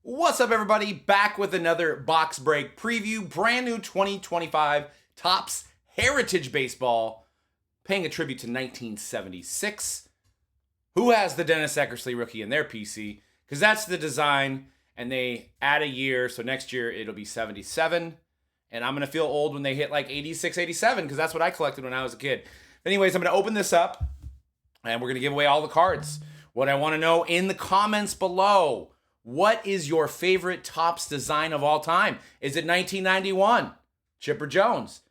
What's up, everybody? Back with another box break preview. Brand new 2025 Topps Heritage Baseball, paying a tribute to 1976. Who has the Dennis Eckersley rookie in their PC? Because that's the design, and they add a year, so next year it'll be 77. And I'm going to feel old when they hit like 86, 87, because that's what I collected when I was a kid. Anyways, I'm going to open this up, and we're going to give away all the cards. What I want to know in the comments below: what is your favorite Topps design of all time? Is it 1991, Chipper Jones?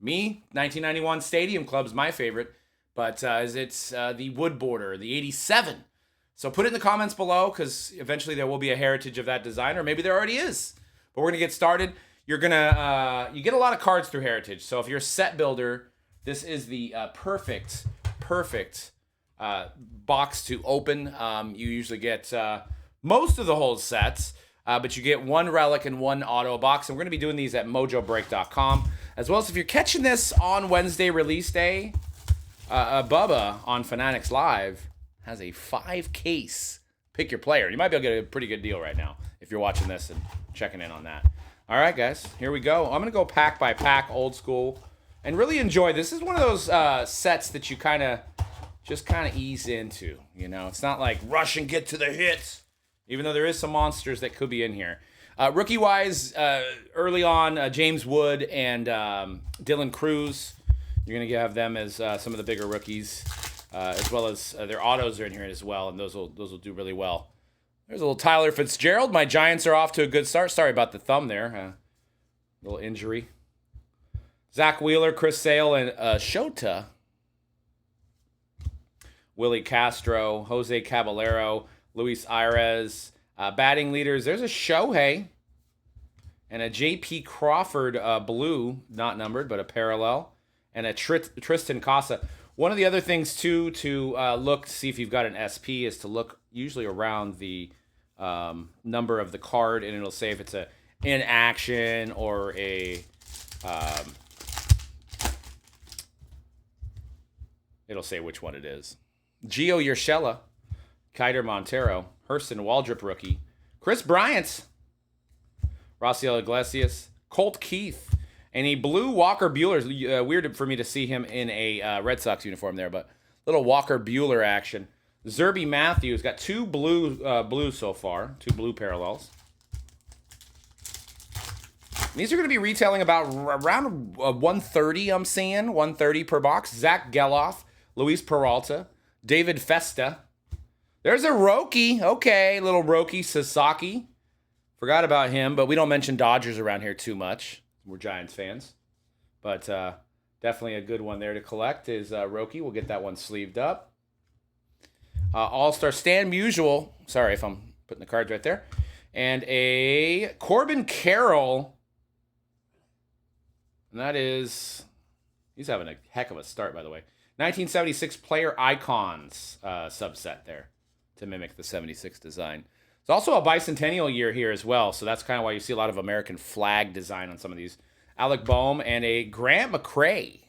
Me, 1991 Stadium Club's my favorite, but is it the wood border, the 87? So put it in the comments below, because eventually there will be a heritage of that design, or maybe there already is. But we're gonna get started. You get a lot of cards through Heritage. So if you're a set builder, this is the perfect box to open. You usually get most of the whole sets, but you get one relic and one auto box. And we're going to be doing these at mojobreak.com. As well as if you're catching this on Wednesday release day, Bubba on Fanatics Live has a 5-case pick your player. You might be able to get a pretty good deal right now if you're watching this and checking in on that. All right, guys, here we go. I'm going to go pack by pack, old school, and really enjoy. This is one of those sets that you kind of ease into. You know, it's not like rush and get to the hits, even though there is some monsters that could be in here. Rookie-wise, early on, James Wood and Dylan Cruz. You're going to have them as some of the bigger rookies, as well as their autos are in here as well, and those will do really well. There's a little Tyler Fitzgerald. My Giants are off to a good start. Sorry about the thumb there. Little injury. Zach Wheeler, Chris Sale, and Shota. Willie Castro, Jose Caballero, Luis Ayres. Batting leaders, there's a Shohei and a J.P. Crawford blue, not numbered, but a parallel, and a Tristan Casa. One of the other things, too, to look to see if you've got an SP is to look usually around the number of the card, and it'll say if it's a in action or a... it'll say which one it is. Gio Urshela, Kiter Montero, Hurston Waldrop rookie, Chris Bryant, Raciel Iglesias, Colt Keith, and a blue Walker Buehler. Weird for me to see him in a Red Sox uniform there, but little Walker Buehler action. Zerby Matthews got two blues so far, two blue parallels. And these are going to be retailing about around 130. I'm seeing 130 per box. Zach Geloff, Luis Peralta, David Festa. There's a Roki. Okay, little Roki Sasaki. Forgot about him, but we don't mention Dodgers around here too much. We're Giants fans. But definitely a good one there to collect is Roki. We'll get that one sleeved up. All-Star Stan Musial. Sorry if I'm putting the cards right there. And a Corbin Carroll. And that is... he's having a heck of a start, by the way. 1976 Player Icons subset there to mimic the 76 design. It's also a bicentennial year here as well, so that's kind of why you see a lot of American flag design on some of these. Alec Boehm and a Grant McCray.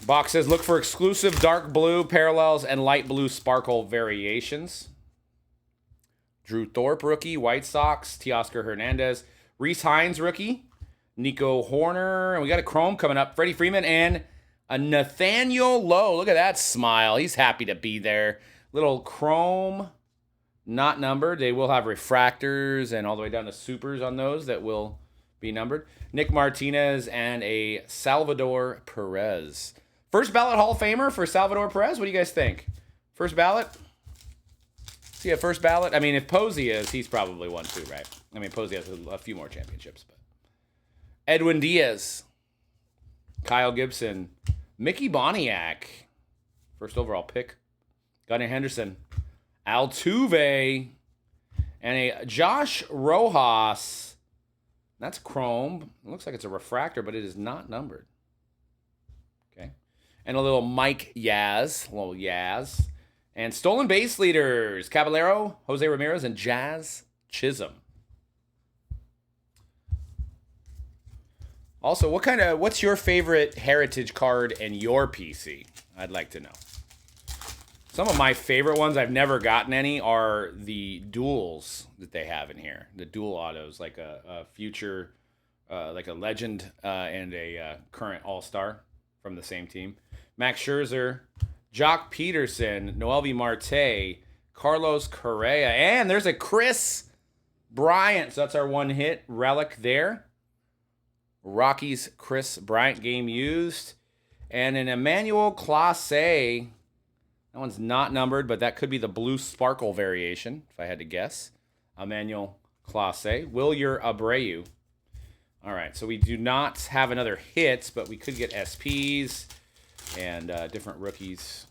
Box says, look for exclusive dark blue parallels and light blue sparkle variations. Drew Thorpe, rookie, White Sox. Teoscar Hernandez. Reese Hines, rookie. Nico Horner. And we got a Chrome coming up. Freddie Freeman and a Nathaniel Lowe. Look at that smile. He's happy to be there. Little Chrome, not numbered. They will have refractors and all the way down to supers on those that will be numbered. Nick Martinez and a Salvador Perez. First ballot Hall of Famer for Salvador Perez. What do you guys think? First ballot? See a first ballot? I mean, if Posey is, he's probably one too, right? I mean, Posey has a few more championships. But Edwin Diaz, Kyle Gibson, Mickey Boniak, first overall pick. Gunnar Henderson, Altuve, and a Josh Rojas. That's chrome. It looks like it's a refractor, but it is not numbered. Okay. And a little Mike Yaz, And stolen base leaders, Caballero, Jose Ramirez, and Jazz Chisholm. Also, what's your favorite heritage card in your PC? I'd like to know. Some of my favorite ones, I've never gotten any, are the duels that they have in here. The dual autos, like a future, like a legend and a current all-star from the same team. Max Scherzer, Jock Peterson, Noelvi Marte, Carlos Correa, and there's a Chris Bryant. So that's our one hit relic there. Rockies Chris Bryant game used. And an Emmanuel Clase. That one's not numbered, but that could be the blue sparkle variation, if I had to guess. Emmanuel Clase. Wilyer Abreu. All right, so we do not have another hit, but we could get SPs and different rookies.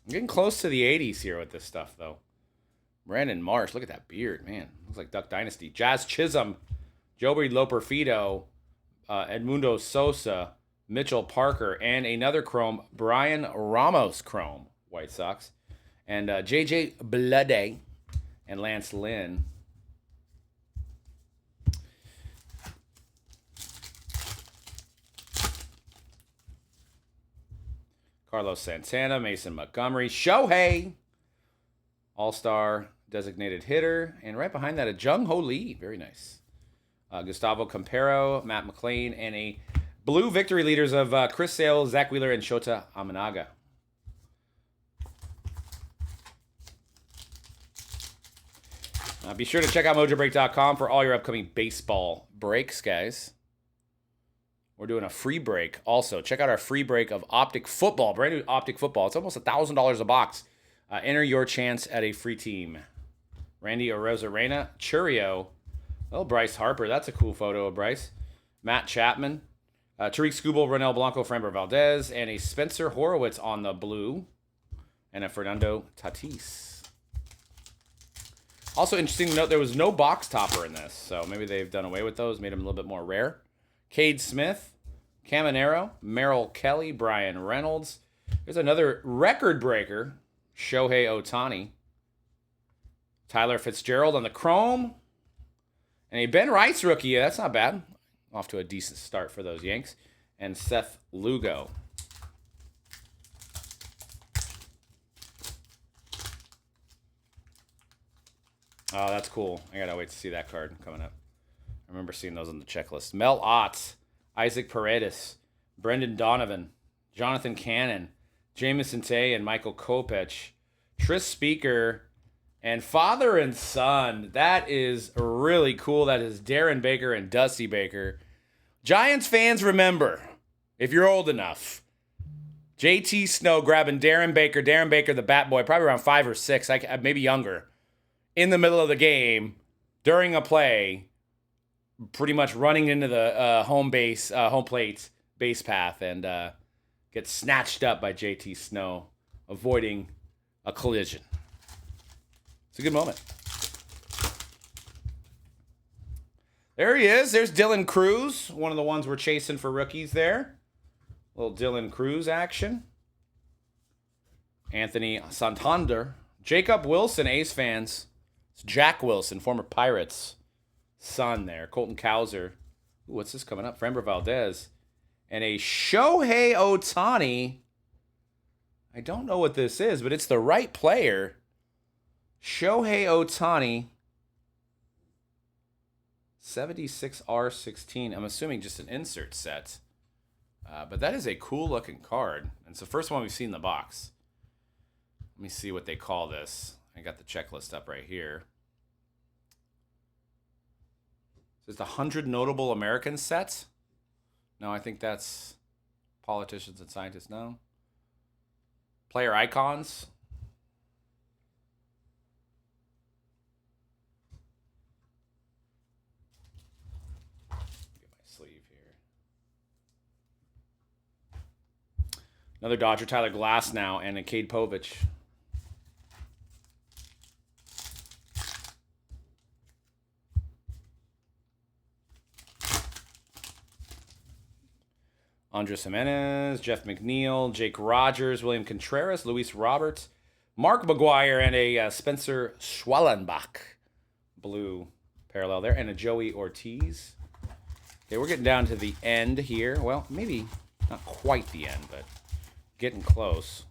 I'm getting close to the 80s here with this stuff, though. Brandon Marsh, look at that beard, man. Looks like Duck Dynasty. Jazz Chisholm, Joby Loperfido, Edmundo Sosa, Mitchell Parker, and another chrome, Brian Ramos chrome, White Sox. And JJ Bleday and Lance Lynn. Carlos Santana, Mason Montgomery, Shohei, All-Star designated hitter, and right behind that, a Jung Ho Lee. Very nice. Gustavo Campero, Matt McClain, and a blue victory leaders of Chris Sale, Zach Wheeler, and Shota Amanaga. Be sure to check out mojobreak.com for all your upcoming baseball breaks, guys. We're doing a free break also. Check out our free break of Optic Football, brand new Optic Football. It's almost $1,000 a box. Enter your chance at a free team. Randy Arozarena, Churio. Oh, Bryce Harper. That's a cool photo of Bryce. Matt Chapman. Tariq Skubal, Ronel Blanco, Framber Valdez, and a Spencer Horowitz on the blue. And a Fernando Tatis. Also interesting to note, there was no box topper in this. So maybe they've done away with those, made them a little bit more rare. Cade Smith, Caminero, Merrill Kelly, Brian Reynolds. There's another record breaker, Shohei Ohtani. Tyler Fitzgerald on the chrome. And a Ben Rice rookie. That's not bad. Off to a decent start for those Yanks. And Seth Lugo. Oh, that's cool. I gotta wait to see that card coming up. I remember seeing those on the checklist. Mel Ott, Isaac Paredes, Brendan Donovan, Jonathan Cannon, Jamison Tay, and Michael Kopech. Tris Speaker, and father and son. That is really cool. That is Darren Baker and Dusty Baker. Giants fans, remember, if you're old enough, JT Snow grabbing Darren Baker, the bat boy, probably around 5 or 6, maybe younger, in the middle of the game, during a play, pretty much running into the home plate base path, and gets snatched up by JT Snow, avoiding a collision. It's a good moment. There he is. There's Dylan Cruz, one of the ones we're chasing for rookies there. Little Dylan Cruz action. Anthony Santander. Jacob Wilson, Ace fans. It's Jack Wilson, former Pirates son there. Colton Cowser. Ooh, what's this coming up? Framber Valdez. And a Shohei Ohtani. I don't know what this is, but it's the right player. Shohei Ohtani. 76R16. I'm assuming just an insert set. But that is a cool looking card. And it's the first one we've seen in the box. Let me see what they call this. I got the checklist up right here. Is it the 100 Notable American set? No, I think that's politicians and scientists. No. Player icons. Get my sleeve here. Another Dodger, Tyler Glass now, and a Cade Povich. Andres Jimenez, Jeff McNeil, Jake Rogers, William Contreras, Luis Roberts, Mark McGuire, and a Spencer Schwellenbach. Blue parallel there. And a Joey Ortiz. Okay, we're getting down to the end here. Well, maybe not quite the end, but Getting close.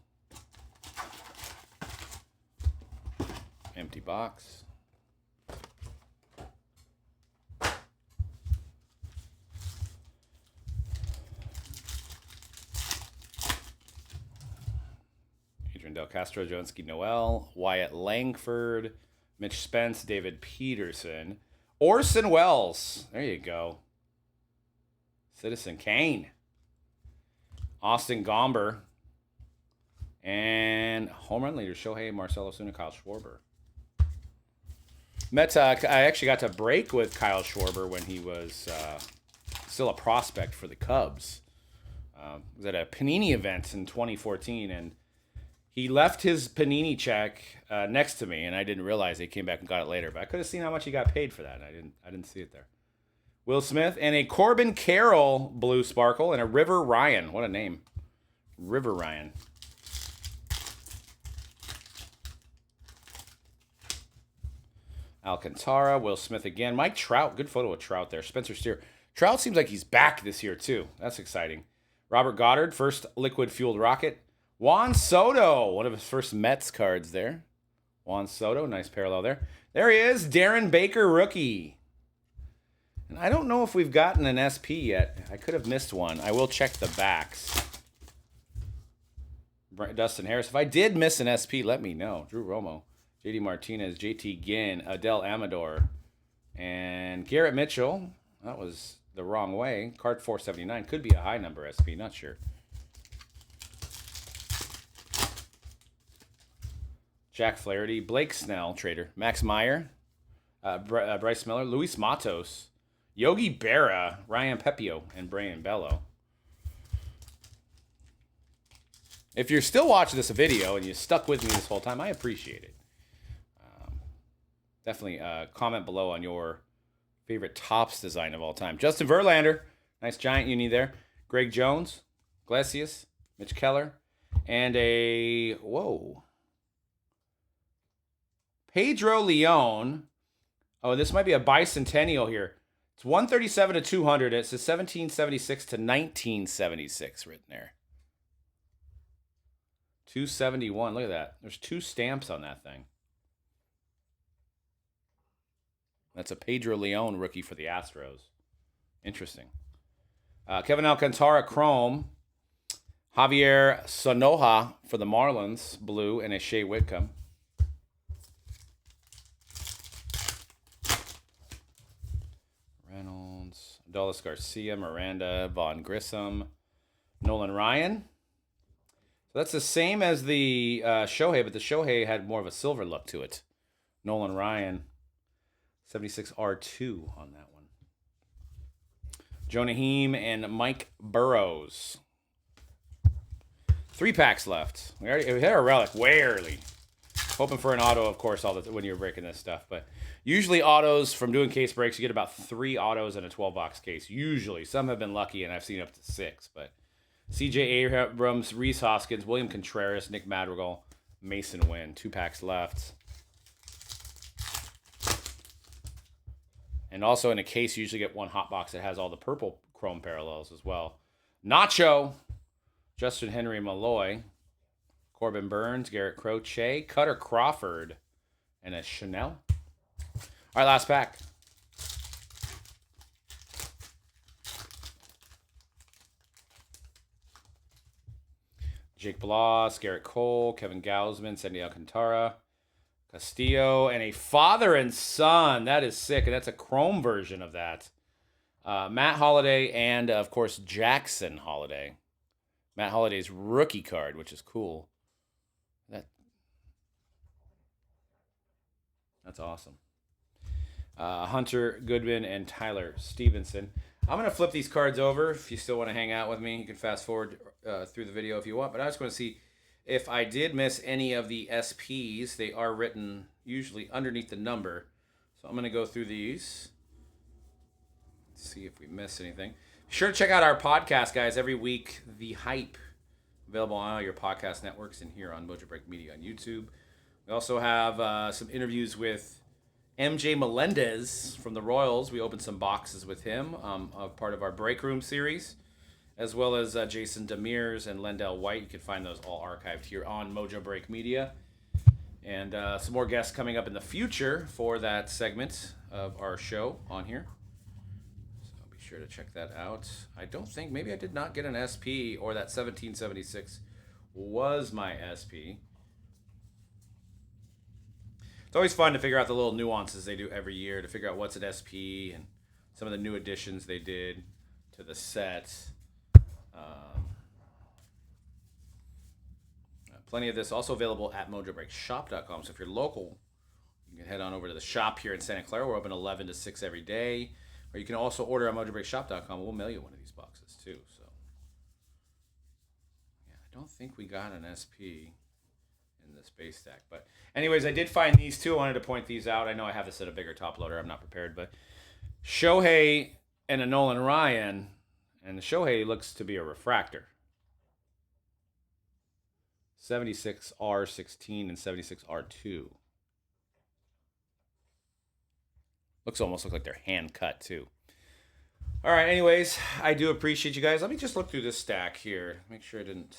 Empty box. Adrian Del Castro, Jonesky Noel, Wyatt Langford, Mitch Spence, David Peterson, Orson Welles. There you go. Citizen Kane. Austin Gomber. And home run leader, Shohei, Marcelo Osuna, Kyle Schwarber. I actually got to break with Kyle Schwarber when he was still a prospect for the Cubs. It was at a Panini event in 2014, and he left his Panini check next to me, and I didn't realize he came back and got it later. But I could have seen how much he got paid for that. I didn't see it there. Will Smith and a Corbin Carroll blue sparkle and a River Ryan. What a name, River Ryan. Alcantara, Will Smith again. Mike Trout, good photo of Trout there. Spencer Steer. Trout seems like he's back this year, too. That's exciting. Robert Goddard, first liquid-fueled rocket. Juan Soto, one of his first Mets cards there. Juan Soto, nice parallel there. There he is, Darren Baker, rookie. And I don't know if we've gotten an SP yet. I could have missed one. I will check the backs. Dustin Harris. If I did miss an SP, let me know. Drew Romo. JD Martinez, JT Ginn, Adele Amador, and Garrett Mitchell. That was the wrong way. Card 479. Could be a high number SP. Not sure. Jack Flaherty, Blake Snell, trader. Max Meyer, Bryce Miller, Luis Matos, Yogi Berra, Ryan Pepio, and Brian Bello. If you're still watching this video and you stuck with me this whole time, I appreciate it. Definitely comment below on your favorite Topps design of all time. Justin Verlander, nice giant uni there. Greg Jones, Iglesias, Mitch Keller, and a, Pedro Leon. Oh, this might be a bicentennial here. It's 137 to 200. It says 1776 to 1976 written there. 271. Look at that. There's 2 stamps on that thing. That's a Pedro Leon rookie for the Astros. Interesting. Kevin Alcantara chrome. Javier Sonoja for the Marlins blue, and a Shea Whitcomb. Reynolds, Adolis Garcia, Miranda, Vaughn Grissom, Nolan Ryan. So that's the same as the Shohei, but the Shohei had more of a silver look to it. Nolan Ryan. 76R2 on that one. Joe Naheem and Mike Burrows. 3 packs left. We hit our relic way early. Hoping for an auto, of course, when you're breaking this stuff. But usually autos, from doing case breaks, you get about 3 autos in a 12-box case. Usually. Some have been lucky, and I've seen up to 6. But CJ Abrams, Reese Hoskins, William Contreras, Nick Madrigal, Mason Wynn. 2 packs left. And also in a case, you usually get 1 hot box that has all the purple chrome parallels as well. Nacho, Justin Henry Malloy, Corbin Burns, Garrett Crochet, Cutter Crawford, and a Chanel. All right, last pack. Jake Bloss, Garrett Cole, Kevin Gausman, Sandy Alcantara, Castillo, and a father and son. That is sick, and that's a chrome version of that. Matt Holliday and, of course, Jackson Holliday. Matt Holliday's rookie card, which is cool. That's awesome. Hunter Goodman and Tyler Stevenson. I'm going to flip these cards over. If you still want to hang out with me, you can fast forward through the video if you want. But I just want to see if I did miss any of the SPs. They are written usually underneath the number. So I'm going to go through these. Let's see if we missed anything. Be sure to check out our podcast, guys. Every week, The Hype. Available on all your podcast networks and here on Mojo Break Media on YouTube. We also have some interviews with MJ Melendez from the Royals. We opened some boxes with him of part of our Break Room series. as well as Jason Demers and Lendell White. You can find those all archived here on Mojo Break Media. And some more guests coming up in the future for that segment of our show on here. So be sure to check that out. I don't think, maybe I did not get an SP, or that 1776 was my SP. It's always fun to figure out the little nuances they do every year, to figure out what's an SP and some of the new additions they did to the set. Plenty of this also available at mojobreakshop.com. So if you're local, you can head on over to the shop here in Santa Clara. We're open 11 to 6 every day. Or you can also order at mojobreakshop.com. We'll mail you one of these boxes too. So yeah, I don't think we got an SP in this base stack. But anyways, I did find these two. I wanted to point these out. I know I have this at a bigger top loader. I'm not prepared. But Shohei and a Nolan Ryan. And the Shohei looks to be a refractor. 76R16 and 76R2. Almost look like they're hand cut too. All right, anyways, I do appreciate you guys. Let me just look through this stack here. Make sure I didn't...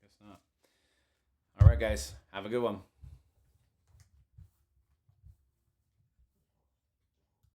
Guess not. All right, guys. Have a good one.